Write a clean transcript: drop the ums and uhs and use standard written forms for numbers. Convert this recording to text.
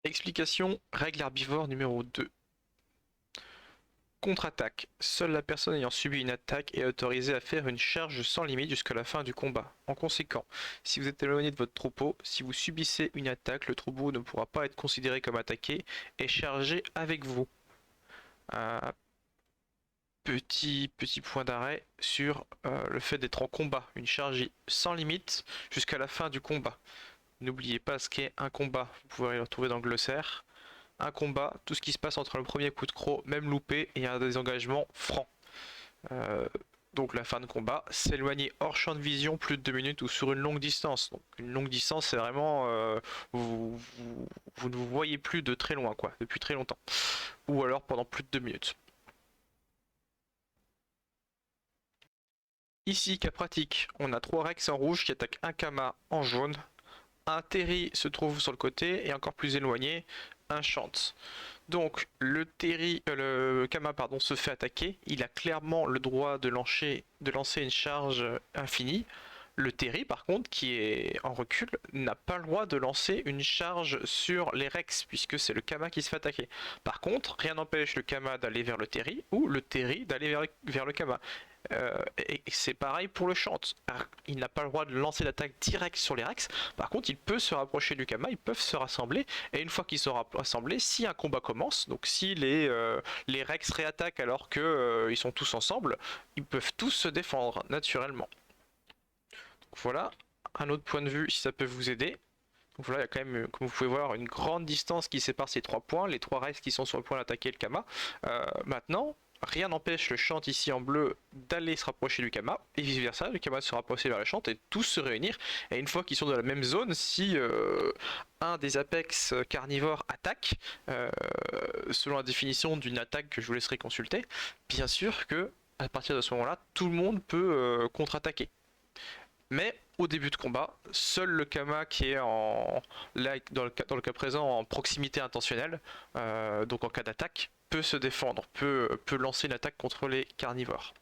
Explication, règle herbivore numéro 2. Contre-attaque. Seule la personne ayant subi une attaque est autorisée à faire une charge sans limite jusqu'à la fin du combat. En conséquent, si vous êtes éloigné de votre troupeau, si vous subissez une attaque, le troupeau ne pourra pas être considéré comme attaqué et chargé avec vous. Un petit point d'arrêt sur le fait d'être en combat. Une charge sans limite jusqu'à la fin du combat. N'oubliez pas ce qu'est un combat. Vous pouvez le retrouver dans le glossaire. Un combat, tout ce qui se passe entre le premier coup de croc, même loupé, et un désengagement franc. Euh, donc la fin de combat, s'éloigner hors champ de vision plus de 2 minutes ou sur une longue distance. Donc une longue distance, c'est vraiment vous ne vous voyez plus de très loin, quoi, depuis très longtemps. Ou alors pendant plus de 2 minutes. Ici, cas pratique, on a 3 Rex en rouge qui attaquent un Kama en jaune. Un Terry se trouve sur le côté et encore plus éloigné, un Chant. Donc le Kama pardon, se fait attaquer. Il a clairement le droit de lancer une charge infinie. Le Terry, par contre, qui est en recul, n'a pas le droit de lancer une charge sur les Rex, puisque c'est le Kama qui se fait attaquer. Par contre, rien n'empêche le Kama d'aller vers le Terry, ou le Terry d'aller vers le Kama. Et c'est pareil pour le Chant. Il n'a pas le droit de lancer l'attaque directe sur les Rex. Par contre, il peut se rapprocher du Kama, ils peuvent se rassembler. Et une fois qu'ils sont rassemblés, si un combat commence, donc si les Rex réattaquent alors que ils sont tous ensemble, ils peuvent tous se défendre naturellement. Donc voilà, un autre point de vue si ça peut vous aider. Donc voilà, il y a quand même, comme vous pouvez voir, une grande distance qui sépare ces 3 points, les 3 Rex qui sont sur le point d'attaquer le Kama. Maintenant, rien n'empêche le Chant ici en bleu d'aller se rapprocher du Kama, et vice versa, le Kama se rapprocher vers le Chant et tous se réunir. Et une fois qu'ils sont dans la même zone, si un des apex carnivores attaque, selon la définition d'une attaque que je vous laisserai consulter, bien sûr que à partir de ce moment-là, tout le monde peut contre-attaquer. Mais au début de combat, seul le Kama qui est là, dans le cas présent en proximité intentionnelle, donc en cas d'attaque, peut se défendre, peut lancer une attaque contre les carnivores.